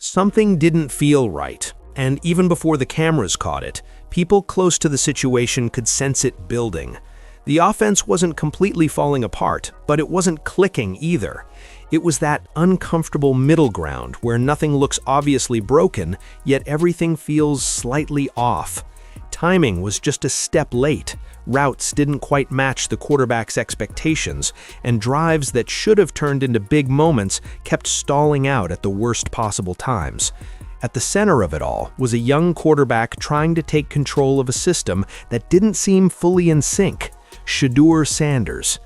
Something didn't feel right, and even before the cameras caught it, people close to the situation could sense it building. The offense wasn't completely falling apart, but it wasn't clicking either. It was that uncomfortable middle ground where nothing looks obviously broken, yet everything feels slightly off. Timing was just a step late, routes didn't quite match the quarterback's expectations, and drives that should have turned into big moments kept stalling out at the worst possible times. At the center of it all was a young quarterback trying to take control of a system that didn't seem fully in sync. Shedeur Sanders.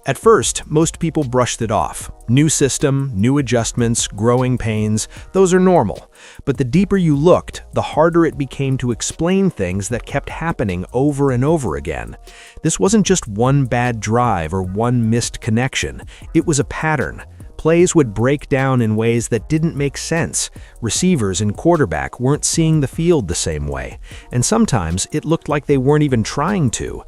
At first, most people brushed it off. New system, new adjustments, growing pains, those are normal. But the deeper you looked, the harder it became to explain things that kept happening over and over again. This wasn't just one bad drive or one missed connection. It was a pattern. Plays would break down in ways that didn't make sense. Receivers and quarterback weren't seeing the field the same way. And sometimes it looked like they weren't even trying to.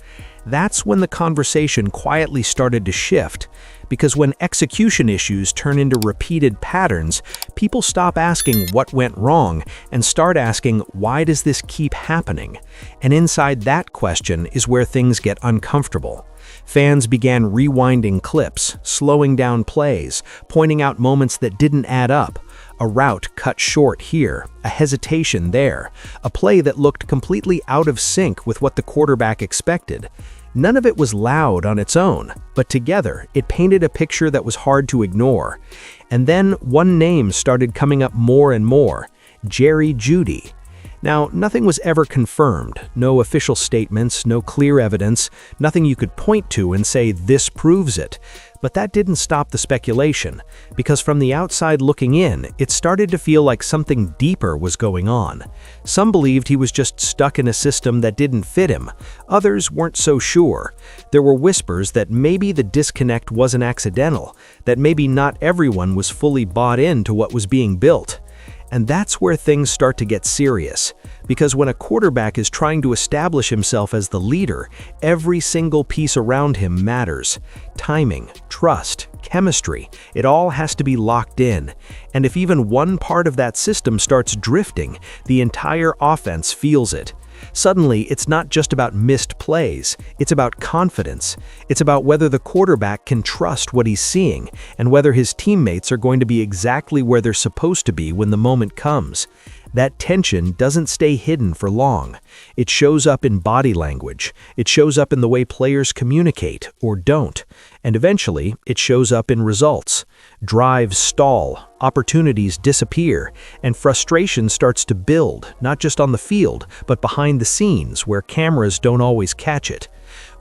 That's when the conversation quietly started to shift, because when execution issues turn into repeated patterns, people stop asking what went wrong and start asking, why does this keep happening? And inside that question is where things get uncomfortable. Fans began rewinding clips, slowing down plays, pointing out moments that didn't add up. A route cut short here, a hesitation there, a play that looked completely out of sync with what the quarterback expected. None of it was loud on its own, but together it painted a picture that was hard to ignore. And then one name started coming up more and more: Jeudy. Now, nothing was ever confirmed, no official statements, no clear evidence, nothing you could point to and say this proves it. But that didn't stop the speculation, because from the outside looking in, it started to feel like something deeper was going on. Some believed he was just stuck in a system that didn't fit him. Others weren't so sure. There were whispers that maybe the disconnect wasn't accidental, that maybe not everyone was fully bought into what was being built. And that's where things start to get serious, because when a quarterback is trying to establish himself as the leader, every single piece around him matters. Timing, trust, chemistry, it all has to be locked in. And if even one part of that system starts drifting, the entire offense feels it. Suddenly, it's not just about missed plays, it's about confidence. It's about whether the quarterback can trust what he's seeing, and whether his teammates are going to be exactly where they're supposed to be when the moment comes. That tension doesn't stay hidden for long. It shows up in body language. It shows up in the way players communicate or don't. And eventually, it shows up in results. Drives stall, opportunities disappear, and frustration starts to build, not just on the field, but behind the scenes where cameras don't always catch it.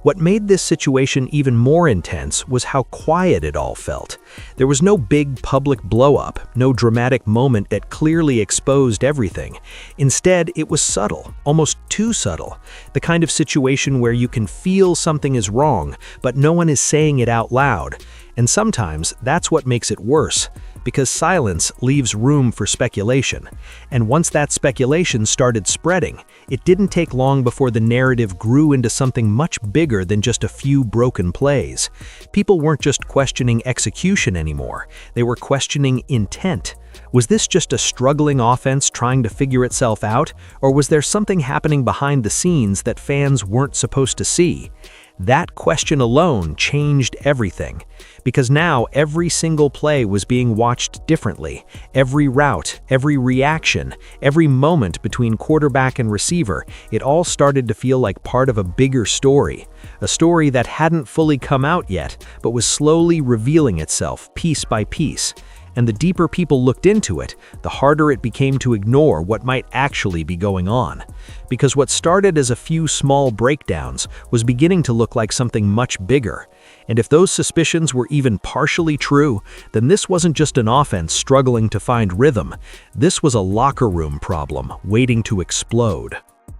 What made this situation even more intense was how quiet it all felt. There was no big public blow-up, no dramatic moment that clearly exposed everything. Instead, it was subtle, almost too subtle. The kind of situation where you can feel something is wrong, but no one is saying it out loud. And sometimes that's what makes it worse, because silence leaves room for speculation. And once that speculation started spreading, it didn't take long before the narrative grew into something much bigger than just a few broken plays. People weren't just questioning execution anymore, they were questioning intent. Was this just a struggling offense trying to figure itself out, or was there something happening behind the scenes that fans weren't supposed to see? That question alone changed everything, because now every single play was being watched differently. Every route, every reaction, every moment between quarterback and receiver, it all started to feel like part of a bigger story. A story that hadn't fully come out yet, but was slowly revealing itself piece by piece. And the deeper people looked into it, the harder it became to ignore what might actually be going on. Because what started as a few small breakdowns was beginning to look like something much bigger. And if those suspicions were even partially true, then this wasn't just an offense struggling to find rhythm. This was a locker room problem waiting to explode.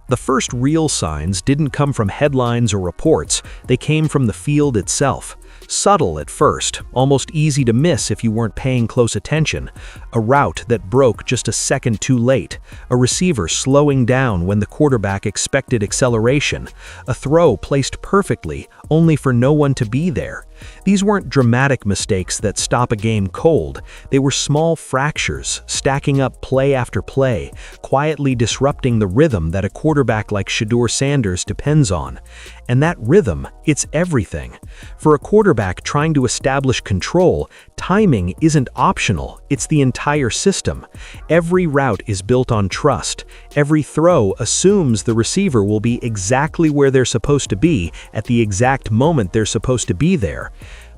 The first real signs didn't come from headlines or reports, they came from the field itself. Subtle at first, almost easy to miss if you weren't paying close attention. A route that broke just a second too late. A receiver slowing down when the quarterback expected acceleration. A throw placed perfectly, only for no one to be there. These weren't dramatic mistakes that stop a game cold. They were small fractures, stacking up play after play, quietly disrupting the rhythm that a quarterback like Shedeur Sanders depends on. And that rhythm, it's everything. For a quarterback trying to establish control, timing isn't optional, it's the entire system. Every route is built on trust. Every throw assumes the receiver will be exactly where they're supposed to be at the exact moment they're supposed to be there.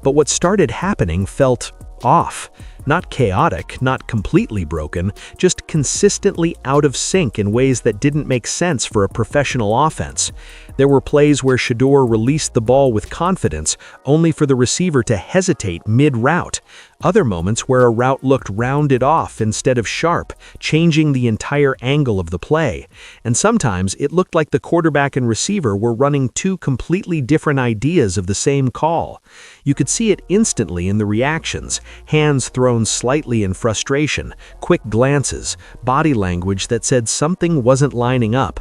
But what started happening felt off. Not chaotic, not completely broken, just consistently out of sync in ways that didn't make sense for a professional offense. There were plays where Shedeur released the ball with confidence, only for the receiver to hesitate mid-route. Other moments where a route looked rounded off instead of sharp, changing the entire angle of the play. And sometimes it looked like the quarterback and receiver were running two completely different ideas of the same call. You could see it instantly in the reactions, hands thrown slightly in frustration, quick glances, body language that said something wasn't lining up.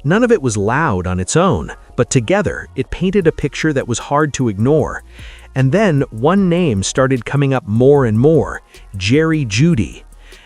None of it was loud on its own, but together it painted a picture that was hard to ignore. And then one name started coming up more and more: Jeudy.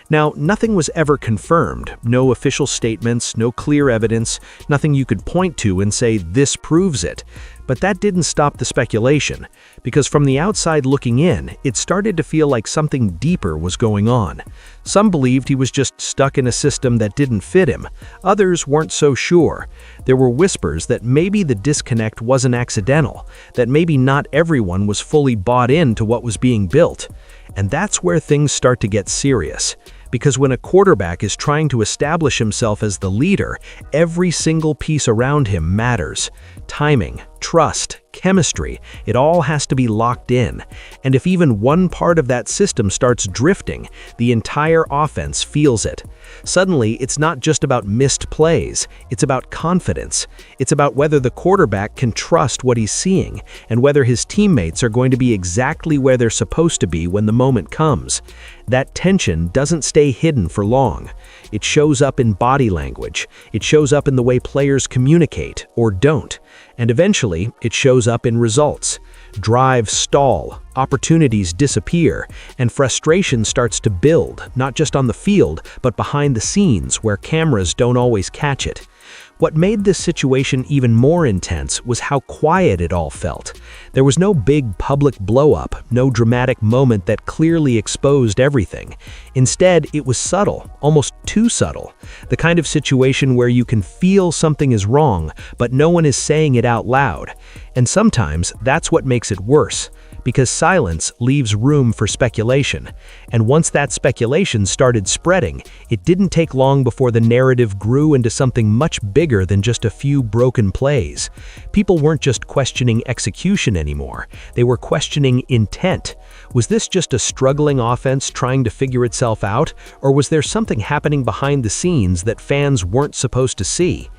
Now, nothing was ever confirmed, no official statements, no clear evidence, nothing you could point to and say this proves it. But that didn't stop the speculation, because from the outside looking in, it started to feel like something deeper was going on. Some believed he was just stuck in a system that didn't fit him. Others weren't so sure. There were whispers that maybe the disconnect wasn't accidental, that maybe not everyone was fully bought into what was being built. And that's where things start to get serious. Because when a quarterback is trying to establish himself as the leader, every single piece around him matters. Timing, trust, chemistry, it all has to be locked in. And if even one part of that system starts drifting, the entire offense feels it. Suddenly, it's not just about missed plays, it's about confidence. It's about whether the quarterback can trust what he's seeing, and whether his teammates are going to be exactly where they're supposed to be when the moment comes. That tension doesn't stay hidden for long. It shows up in body language. It shows up in the way players communicate or don't. And eventually, it shows up in results. Drives stall, opportunities disappear, and frustration starts to build, not just on the field, but behind the scenes where cameras don't always catch it. What made this situation even more intense was how quiet it all felt. There was no big public blow-up, no dramatic moment that clearly exposed everything. Instead, it was subtle, almost too subtle. The kind of situation where you can feel something is wrong, but no one is saying it out loud. And sometimes that's what makes it worse, because silence leaves room for speculation. And once that speculation started spreading, it didn't take long before the narrative grew into something much bigger than just a few broken plays. People weren't just questioning execution anymore, they were questioning intent. Was this just a struggling offense trying to figure itself out, or was there something happening behind the scenes that fans weren't supposed to see?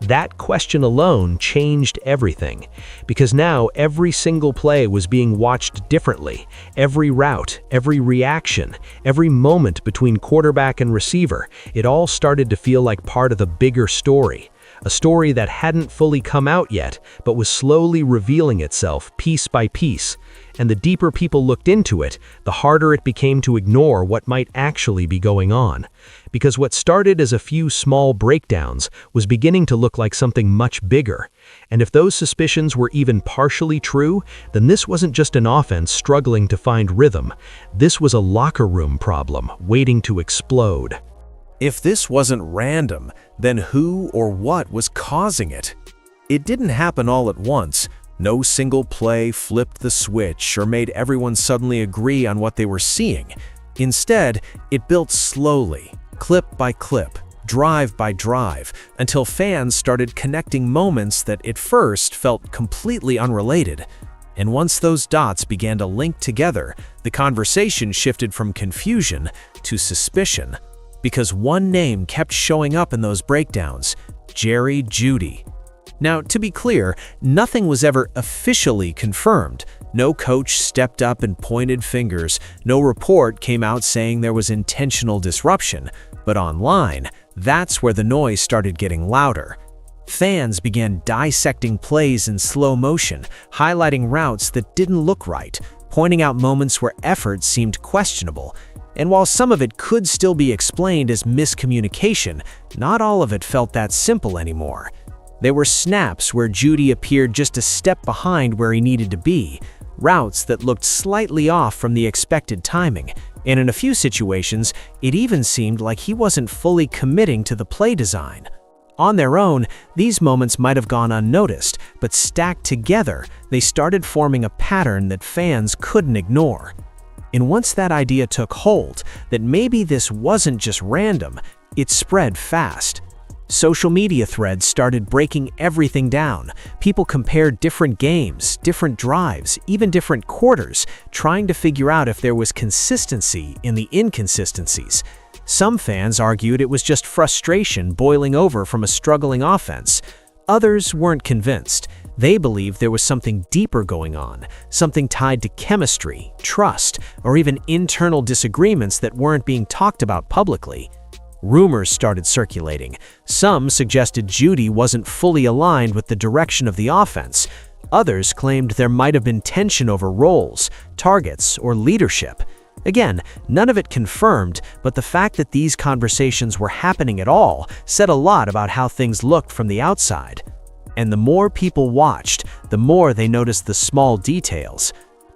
That question alone changed everything, because now every single play was being watched differently. Every route, every reaction, every moment between quarterback and receiver, it all started to feel like part of the bigger story. A story that hadn't fully come out yet, but was slowly revealing itself piece by piece. And the deeper people looked into it, the harder it became to ignore what might actually be going on. Because what started as a few small breakdowns was beginning to look like something much bigger. And if those suspicions were even partially true, then this wasn't just an offense struggling to find rhythm. This was a locker room problem waiting to explode. If this wasn't random, then who or what was causing it? It didn't happen all at once. No single play flipped the switch or made everyone suddenly agree on what they were seeing. Instead, it built slowly, clip by clip, drive by drive, until fans started connecting moments that at first felt completely unrelated. And once those dots began to link together, the conversation shifted from confusion to suspicion. Because one name kept showing up in those breakdowns: Jeudy. Now, to be clear, nothing was ever officially confirmed. No coach stepped up and pointed fingers. No report came out saying there was intentional disruption. But online, that's where the noise started getting louder. Fans began dissecting plays in slow motion, highlighting routes that didn't look right, pointing out moments where effort seemed questionable. And while some of it could still be explained as miscommunication, not all of it felt that simple anymore. There were snaps where Jeudy appeared just a step behind where he needed to be, routes that looked slightly off from the expected timing, and in a few situations, it even seemed like he wasn't fully committing to the play design. On their own, these moments might have gone unnoticed, but stacked together, they started forming a pattern that fans couldn't ignore. And once that idea took hold, that maybe this wasn't just random, it spread fast. Social media threads started breaking everything down. People compared different games, different drives, even different quarters, trying to figure out if there was consistency in the inconsistencies. Some fans argued it was just frustration boiling over from a struggling offense. Others weren't convinced. They believed there was something deeper going on, something tied to chemistry, trust, or even internal disagreements that weren't being talked about publicly. Rumors started circulating. Some suggested Jeudy wasn't fully aligned with the direction of the offense. Others claimed there might have been tension over roles, targets, or leadership. Again, none of it confirmed, but the fact that these conversations were happening at all said a lot about how things looked from the outside. And the more people watched, the more they noticed the small details.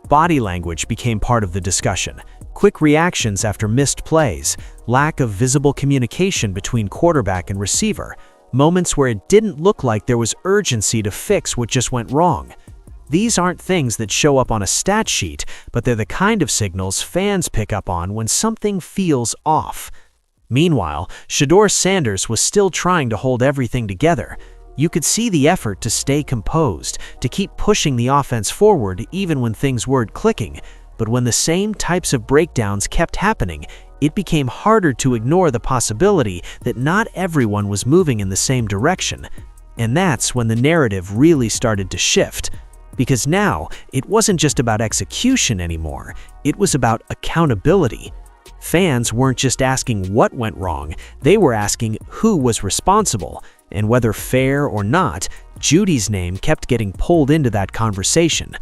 Body language became part of the discussion. Quick reactions after missed plays, lack of visible communication between quarterback and receiver, moments where it didn't look like there was urgency to fix what just went wrong. These aren't things that show up on a stat sheet, but they're the kind of signals fans pick up on when something feels off. Meanwhile, Shedeur Sanders was still trying to hold everything together. You could see the effort to stay composed, to keep pushing the offense forward even when things weren't clicking. But when the same types of breakdowns kept happening, it became harder to ignore the possibility that not everyone was moving in the same direction. And that's when the narrative really started to shift. Because now, it wasn't just about execution anymore, it was about accountability. Fans weren't just asking what went wrong, they were asking who was responsible, and whether fair or not, Jeudy's name kept getting pulled into that conversation.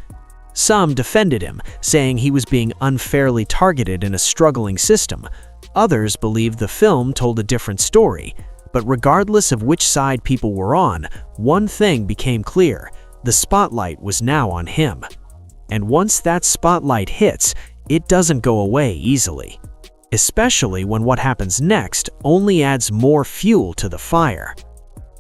Some defended him, saying he was being unfairly targeted in a struggling system. Others believed the film told a different story. But regardless of which side people were on, one thing became clear: the spotlight was now on him. And once that spotlight hits, it doesn't go away easily. Especially when what happens next only adds more fuel to the fire.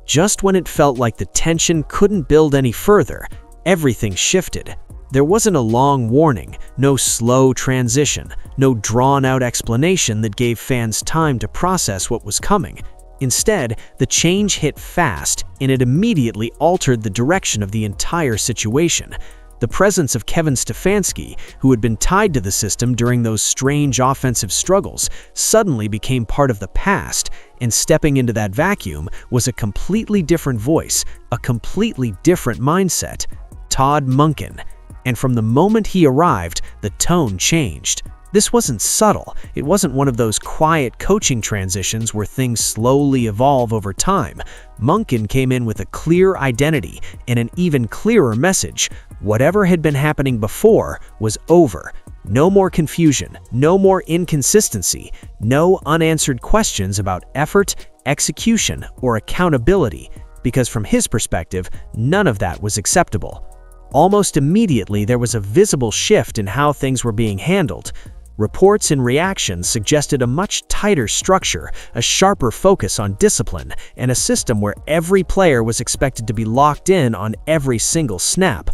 Just when it felt like the tension couldn't build any further, everything shifted. There wasn't a long warning, no slow transition, no drawn-out explanation that gave fans time to process what was coming. Instead, the change hit fast, and it immediately altered the direction of the entire situation. The presence of Kevin Stefanski, who had been tied to the system during those strange offensive struggles, suddenly became part of the past, and stepping into that vacuum was a completely different voice, a completely different mindset: Todd Monken. And from the moment he arrived, the tone changed. This wasn't subtle. It wasn't one of those quiet coaching transitions where things slowly evolve over time. Monken came in with a clear identity and an even clearer message. Whatever had been happening before was over. No more confusion, no more inconsistency, no unanswered questions about effort, execution, or accountability, because from his perspective, none of that was acceptable. Almost immediately, there was a visible shift in how things were being handled. Reports and reactions suggested a much tighter structure, a sharper focus on discipline, and a system where every player was expected to be locked in on every single snap.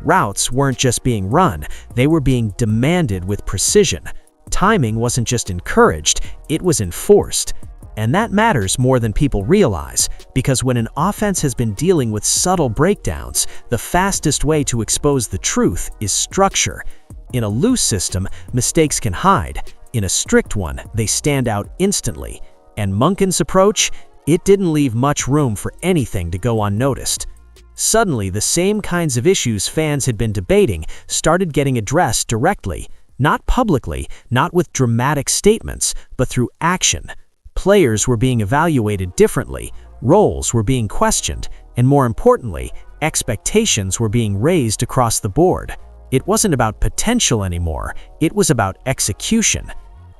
Routes weren't just being run, they were being demanded with precision. Timing wasn't just encouraged, it was enforced. And that matters more than people realize, because when an offense has been dealing with subtle breakdowns, the fastest way to expose the truth is structure. In a loose system, mistakes can hide. In a strict one, they stand out instantly. And Monken's approach? It didn't leave much room for anything to go unnoticed. Suddenly, the same kinds of issues fans had been debating started getting addressed directly, not publicly, not with dramatic statements, but through action. Players were being evaluated differently, roles were being questioned, And more importantly, expectations were being raised across the board. It wasn't about potential anymore, it was about execution.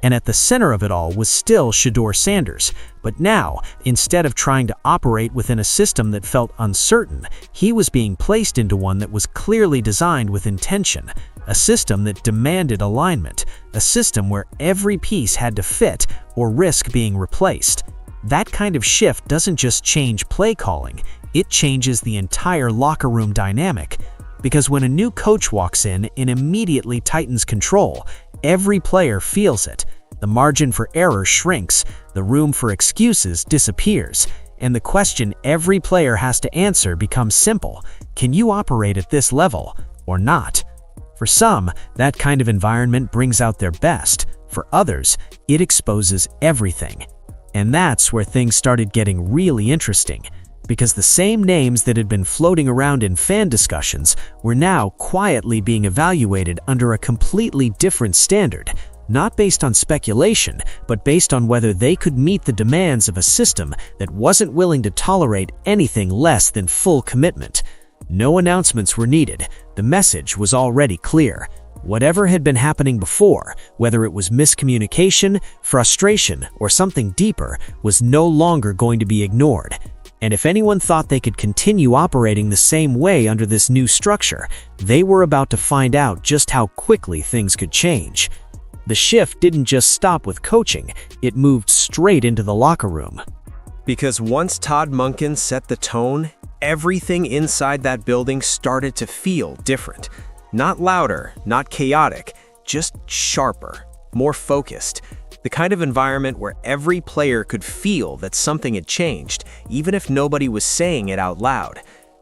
And at the center of it all was still Shedeur Sanders. But now, instead of trying to operate within a system that felt uncertain, he was being placed into one that was clearly designed with intention. A system that demanded alignment. A system where every piece had to fit or risk being replaced. That kind of shift doesn't just change play calling, it changes the entire locker room dynamic. Because when a new coach walks in, it immediately tightens control. Every player feels it. The margin for error shrinks, the room for excuses disappears, and the question every player has to answer becomes simple: can you operate at this level or not? For some, that kind of environment brings out their best. For others, it exposes everything. And that's where things started getting really interesting. Because the same names that had been floating around in fan discussions were now quietly being evaluated under a completely different standard, not based on speculation, but based on whether they could meet the demands of a system that wasn't willing to tolerate anything less than full commitment. No announcements were needed. The message was already clear. Whatever had been happening before, whether it was miscommunication, frustration, or something deeper, was no longer going to be ignored. And if anyone thought they could continue operating the same way under this new structure, they were about to find out just how quickly things could change. The shift didn't just stop with coaching, it moved straight into the locker room. Because once Todd Monken set the tone, everything inside that building started to feel different. Not louder, not chaotic, just sharper, more focused. The kind of environment where every player could feel that something had changed, even if nobody was saying it out loud.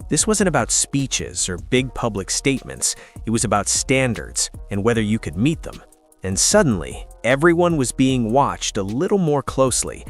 This wasn't about speeches or big public statements. It was about standards and whether you could meet them. And suddenly, everyone was being watched a little more closely.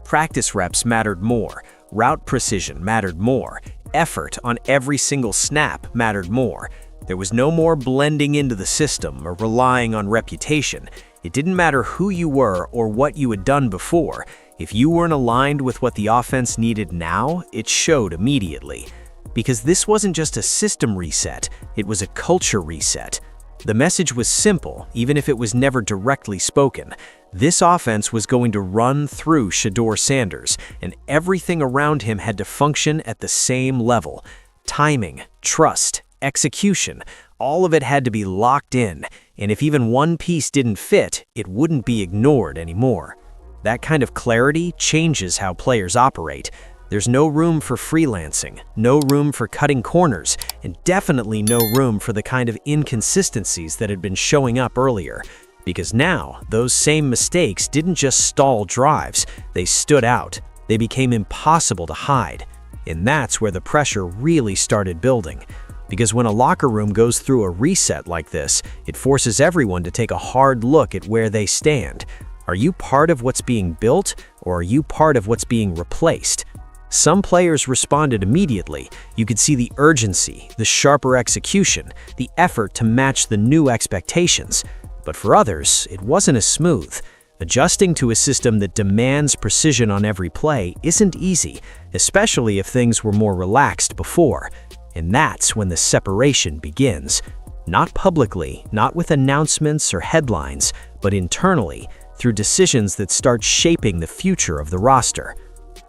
Practice reps mattered more, route precision mattered more, effort on every single snap mattered more. There was no more blending into the system or relying on reputation. It didn't matter who you were or what you had done before. If you weren't aligned with what the offense needed now, it showed immediately. Because this wasn't just a system reset, it was a culture reset. The message was simple, even if it was never directly spoken. This offense was going to run through Shedeur Sanders, and everything around him had to function at the same level. Timing, trust, execution, all of it had to be locked in, and if even one piece didn't fit, it wouldn't be ignored anymore. That kind of clarity changes how players operate. There's no room for freelancing, no room for cutting corners, and definitely no room for the kind of inconsistencies that had been showing up earlier. Because now, those same mistakes didn't just stall drives, they stood out. They became impossible to hide. And that's where the pressure really started building. Because when a locker room goes through a reset like this, it forces everyone to take a hard look at where they stand. Are you part of what's being built, or are you part of what's being replaced? Some players responded immediately. You could see the urgency, the sharper execution, the effort to match the new expectations. But for others, it wasn't as smooth. Adjusting to a system that demands precision on every play isn't easy, especially if things were more relaxed before. And that's when the separation begins. Not publicly, not with announcements or headlines, but internally, through decisions that start shaping the future of the roster.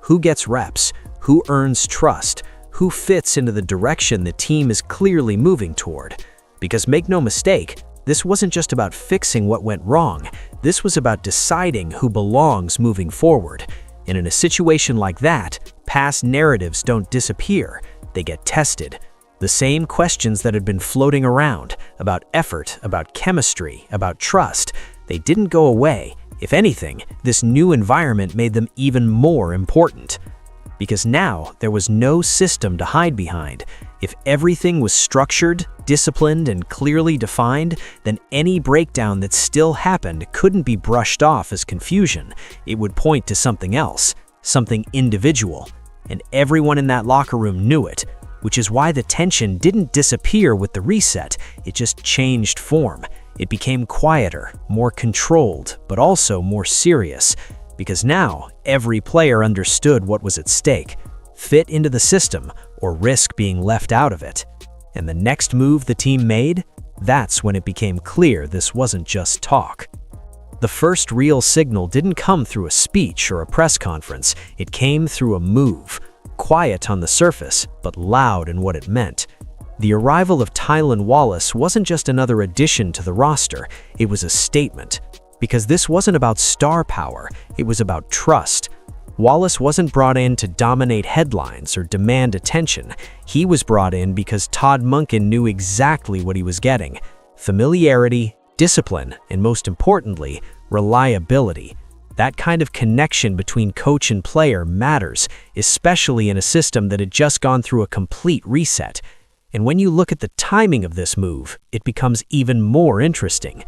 Who gets reps? Who earns trust? Who fits into the direction the team is clearly moving toward? Because make no mistake, this wasn't just about fixing what went wrong. This was about deciding who belongs moving forward. And in a situation like that, past narratives don't disappear. They get tested. The same questions that had been floating around about effort, about chemistry, about trust, they didn't go away. If anything, this new environment made them even more important. Because now there was no system to hide behind. If everything was structured, disciplined, and clearly defined, then any breakdown that still happened couldn't be brushed off as confusion. It would point to something else, something individual. And everyone in that locker room knew it, which is why the tension didn't disappear with the reset, it just changed form. It became quieter, more controlled, but also more serious, because now every player understood what was at stake. Fit into the system or risk being left out of it. And the next move the team made, that's when it became clear this wasn't just talk. The first real signal didn't come through a speech or a press conference. It came through a move, quiet on the surface, but loud in what it meant. The arrival of Tylan Wallace wasn't just another addition to the roster, it was a statement. Because this wasn't about star power, it was about trust. Wallace wasn't brought in to dominate headlines or demand attention. He was brought in because Todd Monken knew exactly what he was getting: familiarity, discipline, and most importantly, reliability. That kind of connection between coach and player matters, especially in a system that had just gone through a complete reset. And when you look at the timing of this move, it becomes even more interesting.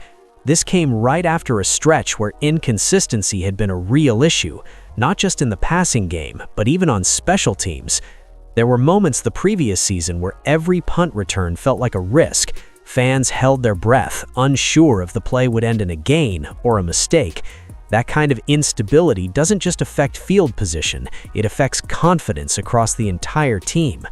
This came right after a stretch where inconsistency had been a real issue, not just in the passing game, but even on special teams. There were moments the previous season where every punt return felt like a risk. Fans held their breath, unsure if the play would end in a gain or a mistake. That kind of instability doesn't just affect field position, it affects confidence across the entire team.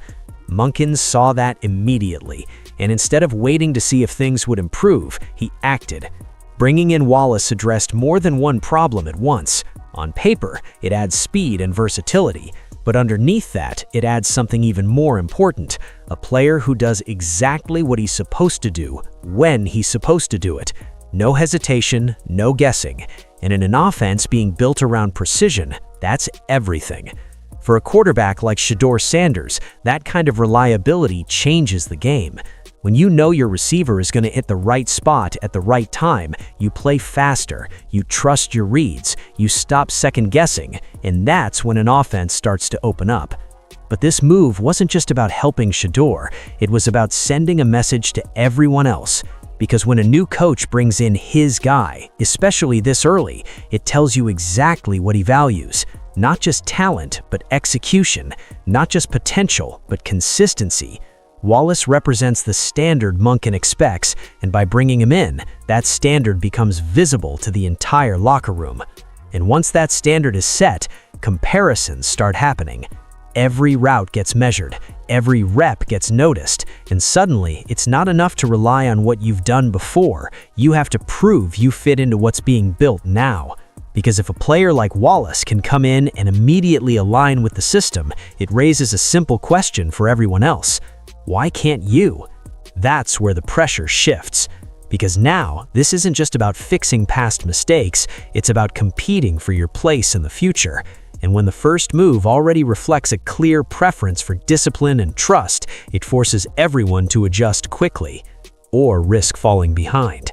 Monken saw that immediately, and instead of waiting to see if things would improve, he acted. Bringing in Wallace addressed more than one problem at once. On paper, it adds speed and versatility, but underneath that, it adds something even more important: a player who does exactly what he's supposed to do, when he's supposed to do it. No hesitation, no guessing. And in an offense being built around precision, that's everything. For a quarterback like Shedeur Sanders, that kind of reliability changes the game. When you know your receiver is going to hit the right spot at the right time, you play faster, you trust your reads, you stop second-guessing, and that's when an offense starts to open up. But this move wasn't just about helping Shedeur, it was about sending a message to everyone else. Because when a new coach brings in his guy, especially this early, it tells you exactly what he values. Not just talent, but execution. Not just potential, but consistency. Wallace represents the standard Monken expects, and by bringing him in, that standard becomes visible to the entire locker room. And once that standard is set, comparisons start happening. Every route gets measured, every rep gets noticed, and suddenly it's not enough to rely on what you've done before. You have to prove you fit into what's being built now. Because if a player like Wallace can come in and immediately align with the system, it raises a simple question for everyone else. Why can't you? That's where the pressure shifts. Because now, this isn't just about fixing past mistakes, it's about competing for your place in the future. And when the first move already reflects a clear preference for discipline and trust, it forces everyone to adjust quickly, or risk falling behind.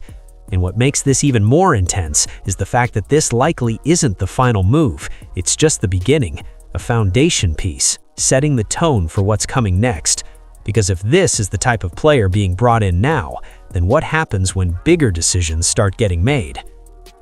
And what makes this even more intense is the fact that this likely isn't the final move, it's just the beginning, a foundation piece, setting the tone for what's coming next. Because if this is the type of player being brought in now, then what happens when bigger decisions start getting made?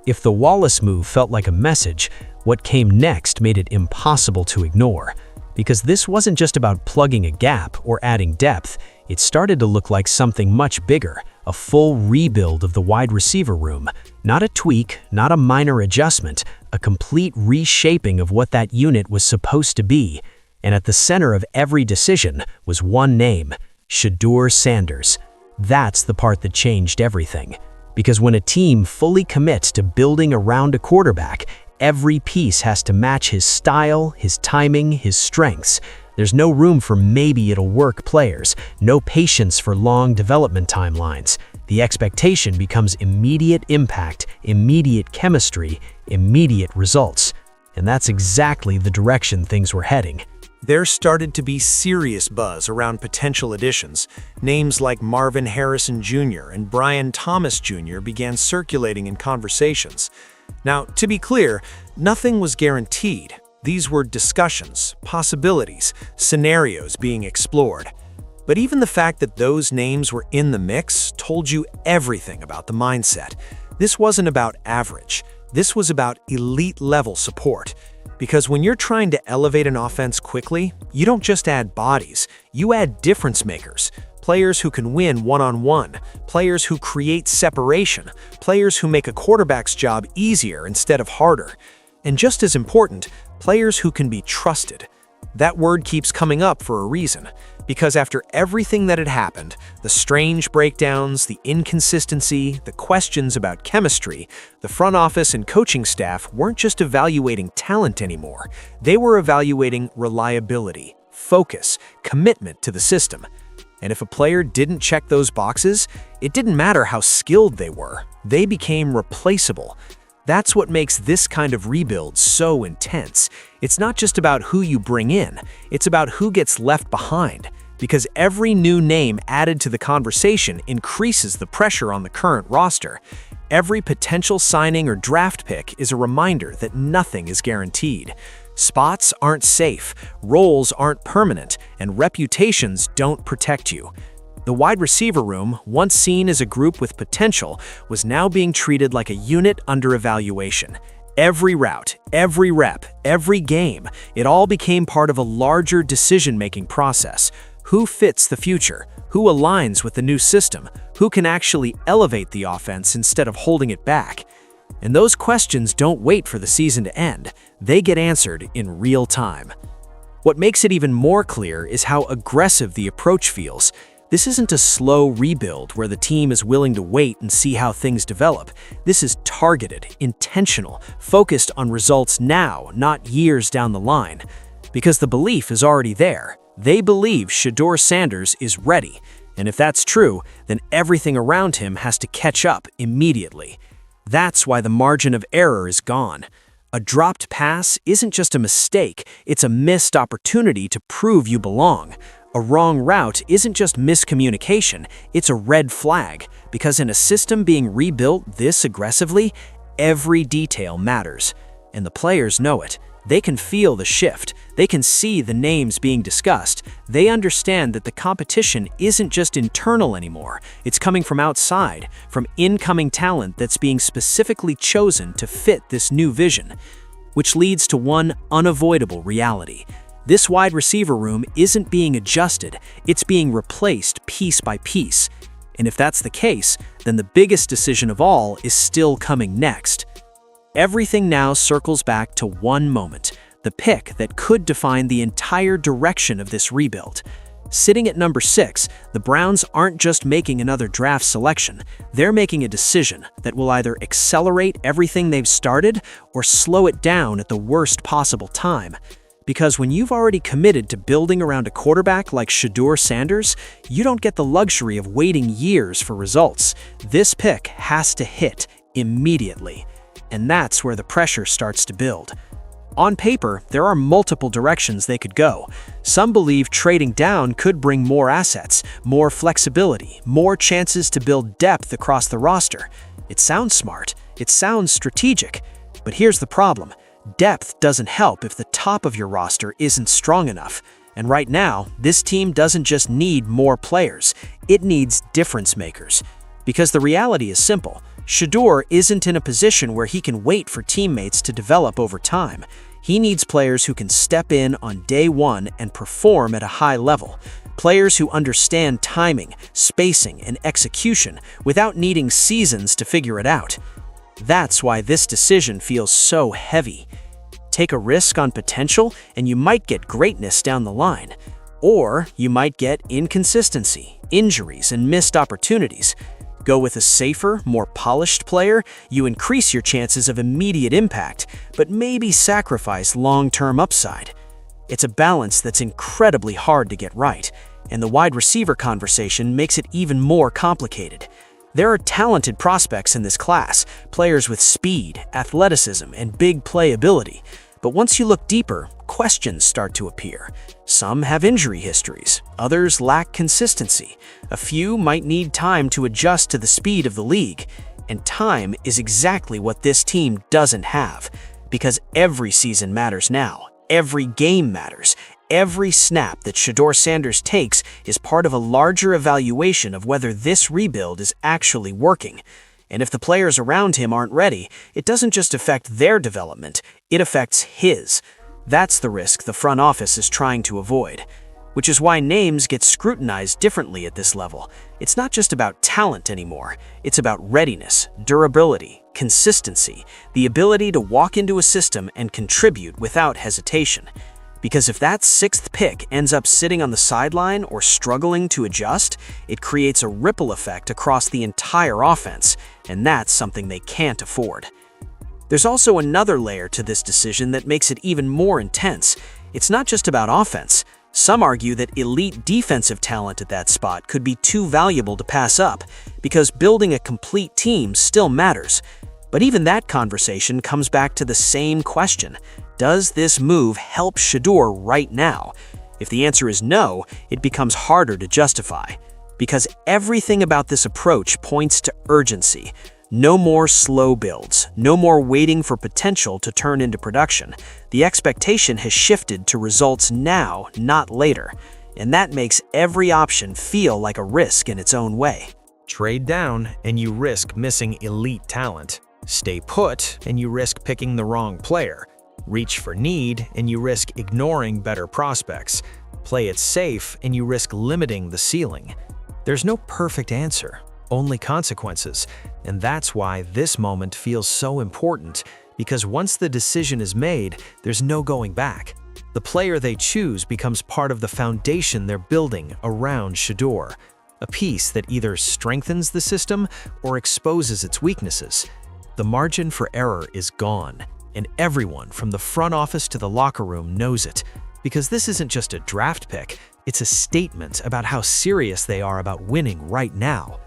If the Wallace move felt like a message, what came next made it impossible to ignore. Because this wasn't just about plugging a gap or adding depth, it started to look like something much bigger, a full rebuild of the wide receiver room. Not a tweak, not a minor adjustment, a complete reshaping of what that unit was supposed to be. And at the center of every decision was one name: Shedeur Sanders. That's the part that changed everything. Because when a team fully commits to building around a quarterback, every piece has to match his style, his timing, his strengths. There's no room for maybe it'll work players, no patience for long development timelines. The expectation becomes immediate impact, immediate chemistry, immediate results. And that's exactly the direction things were heading. There started to be serious buzz around potential additions. Names like Marvin Harrison Jr. and Brian Thomas Jr. began circulating in conversations. Now, to be clear, nothing was guaranteed. These were discussions, possibilities, scenarios being explored. But even the fact that those names were in the mix told you everything about the mindset. This wasn't about average. This was about elite-level support. Because when you're trying to elevate an offense quickly, you don't just add bodies, you add difference makers. Players who can win one-on-one, players who create separation, players who make a quarterback's job easier instead of harder. And just as important, players who can be trusted. That word keeps coming up for a reason, because after everything that had happened, the strange breakdowns, the inconsistency, the questions about chemistry, the front office and coaching staff weren't just evaluating talent anymore. They were evaluating reliability, focus, commitment to the system. And if a player didn't check those boxes, it didn't matter how skilled they were. They became replaceable. That's what makes this kind of rebuild so intense. It's not just about who you bring in, it's about who gets left behind. Because every new name added to the conversation increases the pressure on the current roster. Every potential signing or draft pick is a reminder that nothing is guaranteed. Spots aren't safe, roles aren't permanent, and reputations don't protect you. The wide receiver room, once seen as a group with potential, was now being treated like a unit under evaluation. Every route, every rep, every game, it all became part of a larger decision-making process. Who fits the future? Who aligns with the new system? Who can actually elevate the offense instead of holding it back? And those questions don't wait for the season to end. They get answered in real time. What makes it even more clear is how aggressive the approach feels. This isn't a slow rebuild where the team is willing to wait and see how things develop. This is targeted, intentional, focused on results now, not years down the line. Because the belief is already there. They believe Shedeur Sanders is ready. And if that's true, then everything around him has to catch up immediately. That's why the margin of error is gone. A dropped pass isn't just a mistake, it's a missed opportunity to prove you belong. A wrong route isn't just miscommunication, it's a red flag, because in a system being rebuilt this aggressively, every detail matters. And the players know it. They can feel the shift. They can see the names being discussed. They understand that the competition isn't just internal anymore. It's coming from outside, from incoming talent that's being specifically chosen to fit this new vision. Which leads to one unavoidable reality. This wide receiver room isn't being adjusted, it's being replaced piece by piece. And if that's the case, then the biggest decision of all is still coming next. Everything now circles back to one moment, the pick that could define the entire direction of this rebuild. Sitting at number 6, the Browns aren't just making another draft selection, they're making a decision that will either accelerate everything they've started or slow it down at the worst possible time. Because when you've already committed to building around a quarterback like Shedeur Sanders, you don't get the luxury of waiting years for results. This pick has to hit immediately. And that's where the pressure starts to build. On paper, there are multiple directions they could go. Some believe trading down could bring more assets, more flexibility, more chances to build depth across the roster. It sounds smart, it sounds strategic, but here's the problem. Depth doesn't help if the top of your roster isn't strong enough. And right now, this team doesn't just need more players, it needs difference makers. Because the reality is simple. Shedeur isn't in a position where he can wait for teammates to develop over time. He needs players who can step in on day one and perform at a high level. Players who understand timing, spacing, and execution without needing seasons to figure it out. That's why this decision feels so heavy. Take a risk on potential and you might get greatness down the line. Or you might get inconsistency, injuries, and missed opportunities. Go with a safer, more polished player, you increase your chances of immediate impact, but maybe sacrifice long-term upside. It's a balance that's incredibly hard to get right, and the wide receiver conversation makes it even more complicated. There are talented prospects in this class, players with speed, athleticism, and big playability. But once you look deeper, questions start to appear. Some have injury histories, others lack consistency. A few might need time to adjust to the speed of the league. And time is exactly what this team doesn't have. Because every season matters now. Every game matters. Every snap that Shedeur Sanders takes is part of a larger evaluation of whether this rebuild is actually working. And if the players around him aren't ready, it doesn't just affect their development, it affects his. That's the risk the front office is trying to avoid. Which is why names get scrutinized differently at this level. It's not just about talent anymore, it's about readiness, durability, consistency, the ability to walk into a system and contribute without hesitation. Because if that sixth pick ends up sitting on the sideline or struggling to adjust, it creates a ripple effect across the entire offense, and that's something they can't afford. There's also another layer to this decision that makes it even more intense. It's not just about offense. Some argue that elite defensive talent at that spot could be too valuable to pass up, because building a complete team still matters. But even that conversation comes back to the same question. Does this move help Shedeur right now? If the answer is no, it becomes harder to justify. Because everything about this approach points to urgency. No more slow builds, no more waiting for potential to turn into production. The expectation has shifted to results now, not later. And that makes every option feel like a risk in its own way. Trade down and you risk missing elite talent. Stay put and you risk picking the wrong player. Reach for need and you risk ignoring better prospects. Play it safe and you risk limiting the ceiling. There's no perfect answer, only consequences. And that's why this moment feels so important, because once the decision is made, there's no going back. The player they choose becomes part of the foundation they're building around Shedeur, a piece that either strengthens the system or exposes its weaknesses. The margin for error is gone, and everyone from the front office to the locker room knows it, because this isn't just a draft pick, it's a statement about how serious they are about winning right now.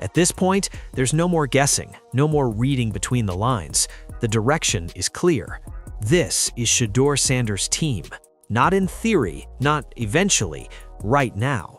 At this point, there's no more guessing, no more reading between the lines. The direction is clear. This is Shedeur Sanders' team. Not in theory, not eventually, right now.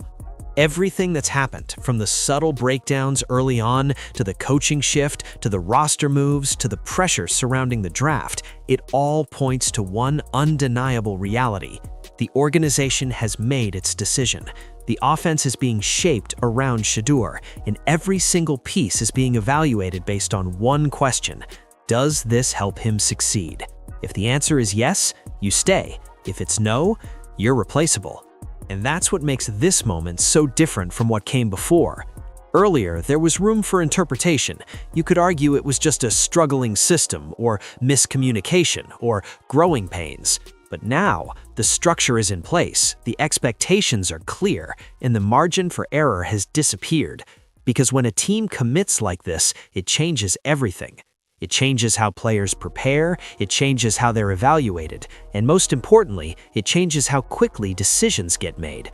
Everything that's happened, from the subtle breakdowns early on, to the coaching shift, to the roster moves, to the pressure surrounding the draft, it all points to one undeniable reality. The organization has made its decision. The offense is being shaped around Shedeur, and every single piece is being evaluated based on one question. Does this help him succeed? If the answer is yes, you stay. If it's no, you're replaceable. And that's what makes this moment so different from what came before. Earlier, there was room for interpretation. You could argue it was just a struggling system, or miscommunication, or growing pains. But now, the structure is in place, the expectations are clear, and the margin for error has disappeared. Because when a team commits like this, it changes everything. It changes how players prepare, it changes how they're evaluated, and most importantly, it changes how quickly decisions get made.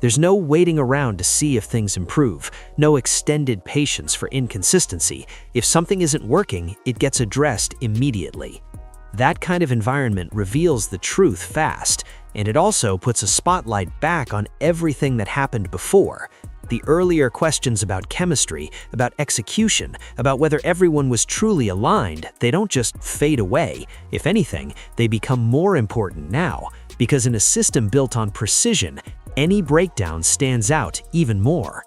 There's no waiting around to see if things improve, no extended patience for inconsistency. If something isn't working, it gets addressed immediately. That kind of environment reveals the truth fast, and it also puts a spotlight back on everything that happened before. The earlier questions about chemistry, about execution, about whether everyone was truly aligned, they don't just fade away. If anything, they become more important now, because in a system built on precision, any breakdown stands out even more.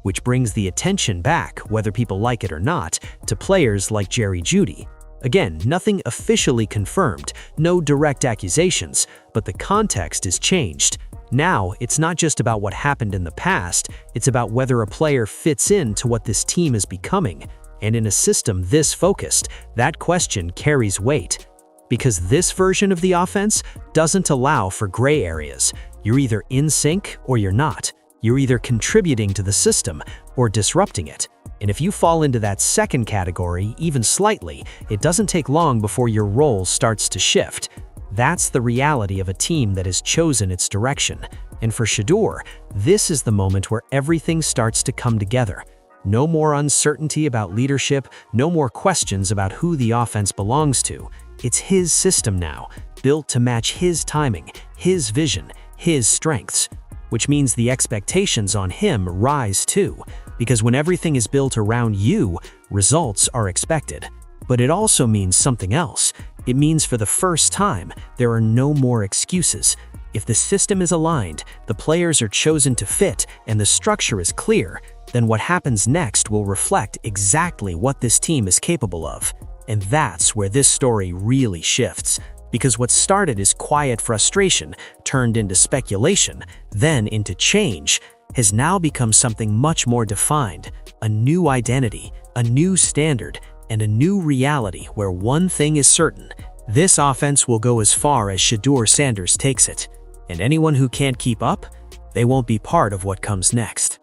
Which brings the attention back, whether people like it or not, to players like Jeudy. Again, nothing officially confirmed, no direct accusations, but the context is changed. Now, it's not just about what happened in the past, it's about whether a player fits into what this team is becoming. And in a system this focused, that question carries weight. Because this version of the offense doesn't allow for gray areas. You're either in sync or you're not. You're either contributing to the system or disrupting it. And if you fall into that second category, even slightly, it doesn't take long before your role starts to shift. That's the reality of a team that has chosen its direction. And for Shedeur, this is the moment where everything starts to come together. No more uncertainty about leadership, no more questions about who the offense belongs to. It's his system now, built to match his timing, his vision, his strengths. Which means the expectations on him rise too, because when everything is built around you, results are expected. But it also means something else. It means for the first time, there are no more excuses. If the system is aligned, the players are chosen to fit, and the structure is clear, then what happens next will reflect exactly what this team is capable of. And that's where this story really shifts. Because what started as quiet frustration, turned into speculation, then into change, has now become something much more defined, a new identity, a new standard, and a new reality where one thing is certain: This offense will go as far as Shedeur Sanders takes it, and anyone who can't keep up, they won't be part of what comes next.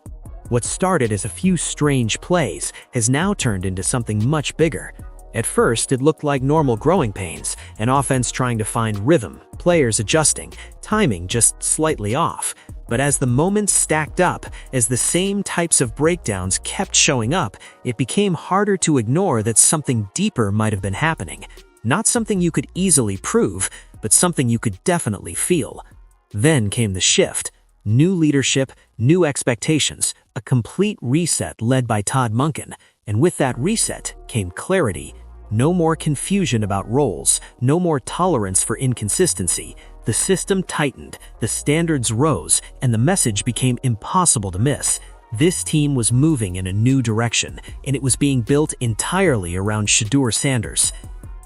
What started as a few strange plays has now turned into something much bigger. At first, it looked like normal growing pains, an offense trying to find rhythm, players adjusting, timing just slightly off. But as the moments stacked up, as the same types of breakdowns kept showing up, it became harder to ignore that something deeper might have been happening. Not something you could easily prove, but something you could definitely feel. Then came the shift. New leadership, new expectations, a complete reset led by Todd Monken. And with that reset came clarity. No more confusion about roles, no more tolerance for inconsistency. The system tightened, the standards rose, and the message became impossible to miss. This team was moving in a new direction, and it was being built entirely around Shedeur Sanders.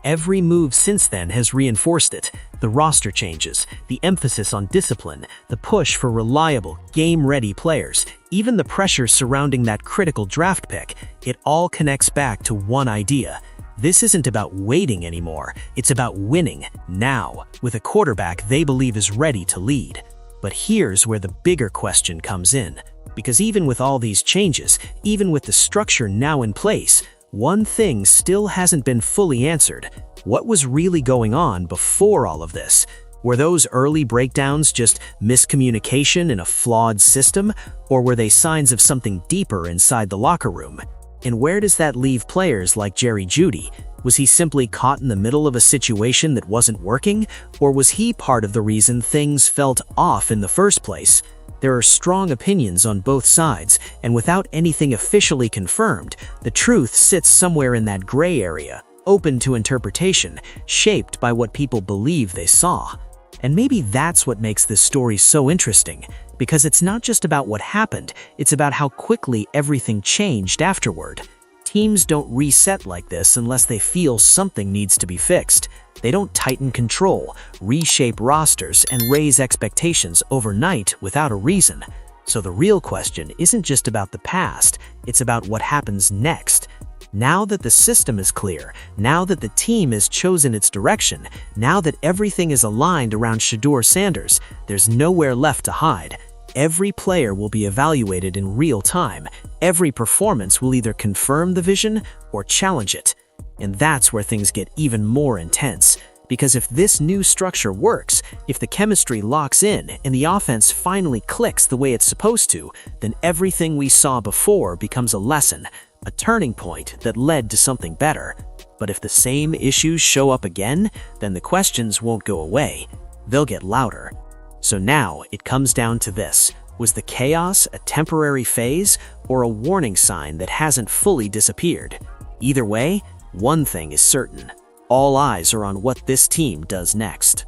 Every move since then has reinforced it. The roster changes, the emphasis on discipline, the push for reliable, game-ready players, even the pressure surrounding that critical draft pick, it all connects back to one idea. This isn't about waiting anymore, it's about winning now, with a quarterback they believe is ready to lead. But here's where the bigger question comes in. Because even with all these changes, even with the structure now in place, one thing still hasn't been fully answered. What was really going on before all of this? Were those early breakdowns just miscommunication in a flawed system, or were they signs of something deeper inside the locker room? And where does that leave players like Jeudy? Was he simply caught in the middle of a situation that wasn't working, or was he part of the reason things felt off in the first place? There are strong opinions on both sides, and without anything officially confirmed, the truth sits somewhere in that gray area, open to interpretation, shaped by what people believe they saw. And maybe that's what makes this story so interesting, because it's not just about what happened, it's about how quickly everything changed afterward. Teams don't reset like this unless they feel something needs to be fixed. They don't tighten control, reshape rosters, and raise expectations overnight without a reason. So the real question isn't just about the past, it's about what happens next. Now that the system is clear, now that the team has chosen its direction, now that everything is aligned around Shedeur Sanders, there's nowhere left to hide. Every player will be evaluated in real time. Every performance will either confirm the vision or challenge it. And that's where things get even more intense. Because if this new structure works, if the chemistry locks in and the offense finally clicks the way it's supposed to, then everything we saw before becomes a lesson, a turning point that led to something better. But if the same issues show up again, then the questions won't go away. They'll get louder. So now it comes down to this. Was the chaos a temporary phase or a warning sign that hasn't fully disappeared? Either way, one thing is certain. All eyes are on what this team does next.